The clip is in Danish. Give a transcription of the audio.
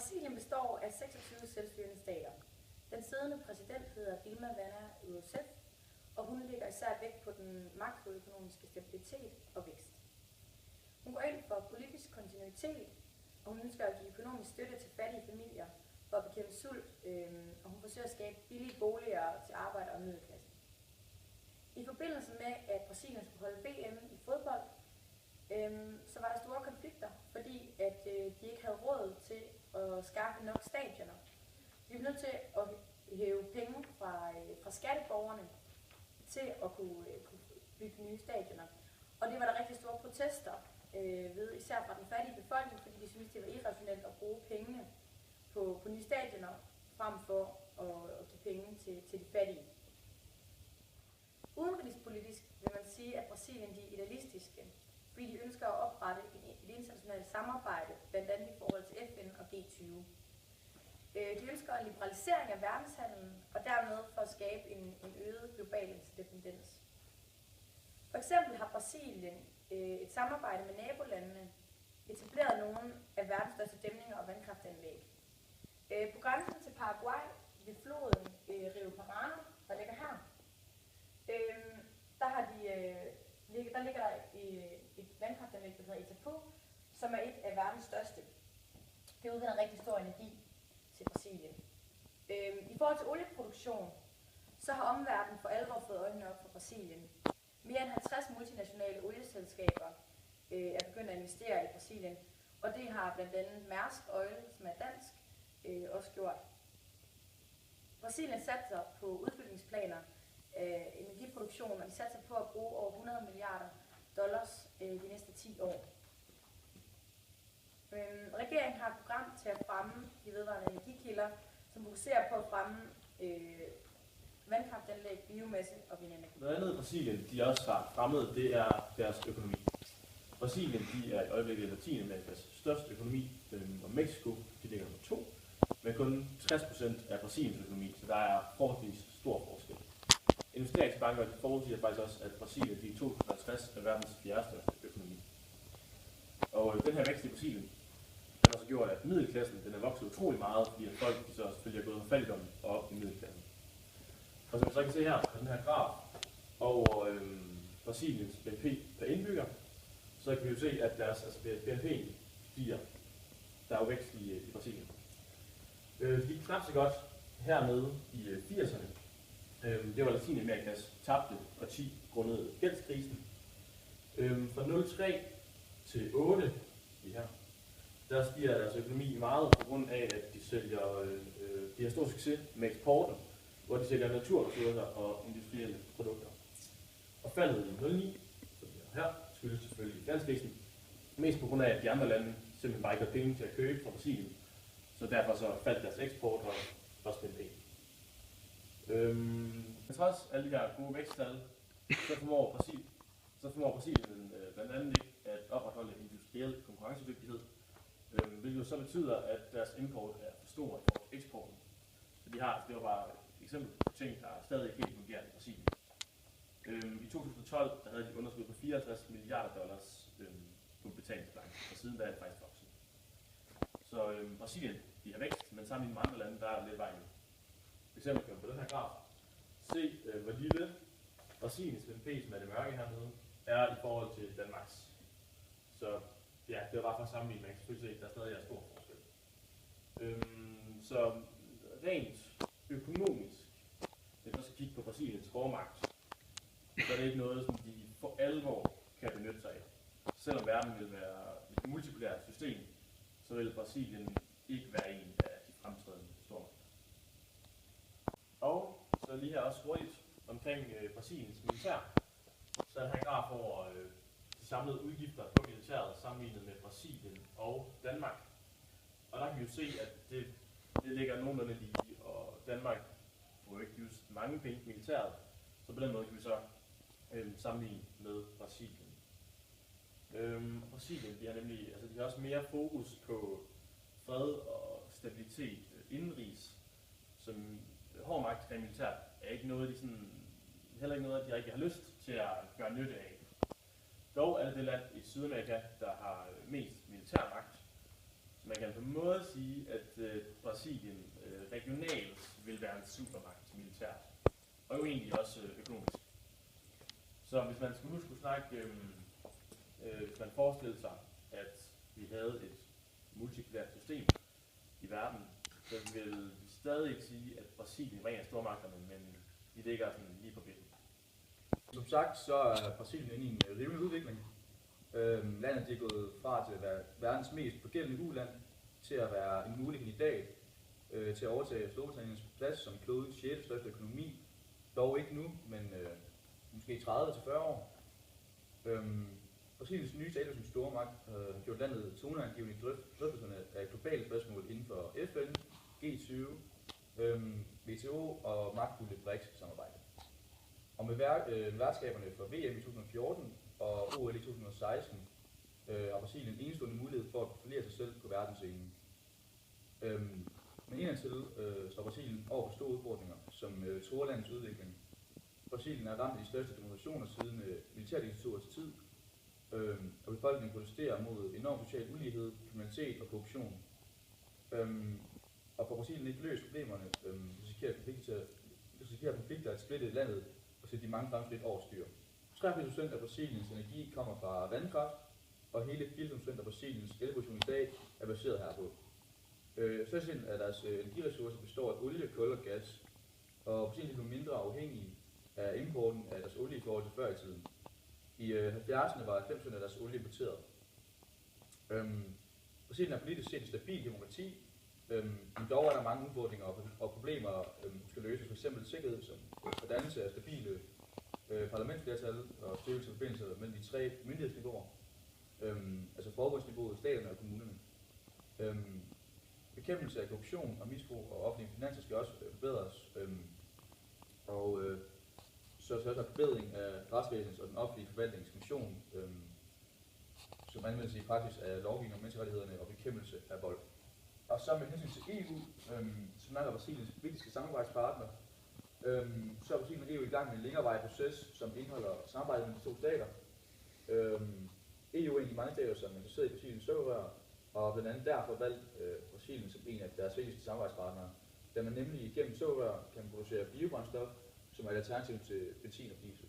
Brasilien består af 26 selvstyrende stater. Den siddende præsident hedder Dilma Rousseff, og hun lægger især vægt på den makroøkonomiske stabilitet og vækst. Hun går ind for politisk kontinuitet, og hun ønsker at give økonomisk støtte til fattige familier for at bekæmpe sult, og hun forsøger at skabe billige boliger til arbejder og middelklassen. I forbindelse med, at Brasilien skulle holde VM i fodbold, så var der store konflikter, fordi at de ikke havde råd til at skaffe nok stadioner. De var nødt til at hæve penge fra skatteborgerne til at kunne bygge nye stadioner. Og det var der rigtig store protester ved, især fra den fattige befolkning, fordi de syntes, det var irrationelt at bruge pengene på nye stadioner, frem for at give penge til de fattige. Udenrigspolitisk vil man sige, at Brasilien de er idealistiske, fordi de ønsker at oprette et internationalt samarbejde, blandt andet i forhold til FN og G20. De ønsker en liberalisering af verdenshandlen, og dermed for at skabe en øget global interdependens. For eksempel har Brasilien et samarbejde med nabolandene etableret nogle af verdens største dæmninger og vandkraftanlæg. På grænsen til Paraguay ved floden Rio Parana, der ligger her, der ligger der et vandkraftanlæg, der hedder Itaipu, som er et af verdens største. Det udvinder rigtig stor energi til Brasilien. I forhold til olieproduktion, så har omverdenen for alvor fået øjnene op for Brasilien. Mere end 50 multinationale olieselskaber er begyndt at investere i Brasilien, og det har blandt andet Mærsk Oil, som er dansk, også gjort. Brasilien satser på udbygningsplaner af energiproduktion, og de satser på at bruge over 100 milliarder dollars de næste 10 år. Regeringen har et program til at fremme de vedvarende energikilder, som fokuserer på at fremme vandkraftanlæg, biomasse og vindenergi. Noget andet i Brasilien, de også har fremmet, det er deres økonomi. Brasilien, de er i øjeblikket Latinamerikas største økonomi, og Mexico, de ligger nummer 2, med kun 60% af Brasiliens økonomi, så der er forholdsvis stor forskel. Investeringsbanker forudsiger faktisk også, at Brasilien i 2050 er verdens 4. største økonomi. Og den her vækst i Brasilien, den har så gjort, at middelklassen den er vokset utrolig meget, fordi at folk de så selvfølgelig er gået fra fattigdommen og op i middelklassen. Og som vi så kan se her på den her graf over Brasiliens BNP per indbygger, så kan vi jo se, at deres BNP stiger. Der er jo vækst i Brasilien. Det gik knap så godt hernede i 80'erne. Det var Latinamerikas tabte parti grundet gældskrisen. Fra 03 til 8, her, der stiger deres økonomi meget på grund af, at de har stor succes med eksporten, hvor de sælger naturressourcer og industrielle produkter. Og faldet i 09, som her, skyldes selvfølgelig gældskrisen, mest på grund af, at de andre lande simpelthen bare ikke har penge til at købe fra Brasilien, så derfor så faldt deres eksport og også BNP. Trods alle de her gode væksttal, så formår Brasilien blandt andet ikke at opretholde industriel konkurrencedygtighed, hvilket så betyder, at deres import er for stor i forhold til eksporten. Så det var bare et eksempel på ting, der stadig ikke helt fungerer i Brasilien. I 2012 der havde de underskud på 54 milliarder dollars på betalingsbanken, og siden da er det faktisk vokset. Så Brasilien, de har vækst, men sammenlignet med andre lande, der er lidt vejen. For eksempel kan man på den her graf se, hvor lille Brasiliens BNP, som er det mørke hernede, er i forhold til Danmarks. Så ja, det er bare for at sammenligne, man kan selvfølgelig se, at der stadig er stor forskel. Så rent økonomisk, hvis man skal kigge på Brasiliens gårdmagt, så er det ikke noget, som de for alvor kan benytte sig af. Selvom verden vil være et multipolært system, så vil Brasilien ikke være en af de fremtrædende stormagter. Og så lige her også hurtigt omkring Brasiliens militær. Så er den her graf over de samlede udgifter på militæret sammenlignet med Brasilien og Danmark. Og der kan vi jo se, at det ligger nogenlunde lige, og Danmark bruger ikke just mange penge på militæret, så på den måde kan vi så sammenligne med Brasilien. Brasilien de har også mere fokus på fred og stabilitet indenrigs, som hård magt rent militært er ikke noget, heller ikke noget, de rigtig har lyst til at gøre nytte af. Dog er det land i Sydamerika, der har mest militær magt, Så man kan på en måde sige, at Brasilien regionalt vil være en supermagt militært, og jo egentlig også økonomisk. Så hvis man nu skulle snakke, hvis man forestiller sig, at vi havde et multipolært system i verden, så vil vi stadig ikke sige, at Brasilien var en af stormagterne, men vi ligger sådan lige på midten. Som sagt, så er Brasilien inde i en rivende udvikling. Landet er gået fra til at være verdens mest forgældende uland, til at være en mulig kandidat til at overtage Storbritanniens plads som klodens 6. største økonomi. Dog ikke nu, men måske 30-40 år. Brasiliens nye status som stormagt har gjort landet toneangivende i drøftelserne af globale spørgsmål inden for FN, G20, WTO og magtfulde BRICS-samarbejde. Og med værtskaberne for VM i 2014 og OL i 2016 har Brasilien enestående mulighed for at profilere sig selv på verdensscenen. Men indadtil står Brasilien over for store udfordringer, som truer landets udvikling. Brasilien er ramt af de største demonstrationer siden militærdiktaturets tid, og befolkningen protesterer mod enorm social ulighed, kriminalitet og korruption. Og for Brasilien ikke løst problemerne, risikerer konflikter at splitte landet og sætte de mange fremskridt over styr. 30% af Brasiliens energi kommer fra vandkraft, og hele 80% af Brasiliens elproduktion i dag er baseret herpå. Størstedelen af deres energiressourcer består af olie, kul og gas, og Brasilien er mindre afhængige af importen af deres olie i forhold til før i tiden. I 70'erne var 90% af deres olie importeret. Brasilien er politisk set et stabilt demokrati, men dog er der mange udfordringer og problemer, som skal løses, f.eks. sikkerhed, som fordannelse af stabile parlamentsflertal og styrkelse af forbindelser mellem de 3 myndighedsniveauer, altså forbundsniveauet, staterne og kommunerne. Bekæmpelse af korruption og misbrug og offentlige finanser skal også forbedres, så er der forbedring af retsvæsenets og den offentlige forvaltningsfunktion, som anvendes i praksis af lovgivning om menneskerettighederne og bekæmpelse af vold. Og så med hensyn til EU, som er Brasiliens politiske samarbejdspartner, så er Brasilien og EU i gang med en længerevarende proces, som indeholder samarbejde med de 2 stater. EU er en af de mange stater, som er interesseret i Brasiliens sukkerrør, og blandt andet derfor valgt Brasilien som en af deres vigtigste samarbejdspartnere, da man nemlig gennem sukkerrør kan producere biobrændstof, som er et alternativ til benzin og diesel.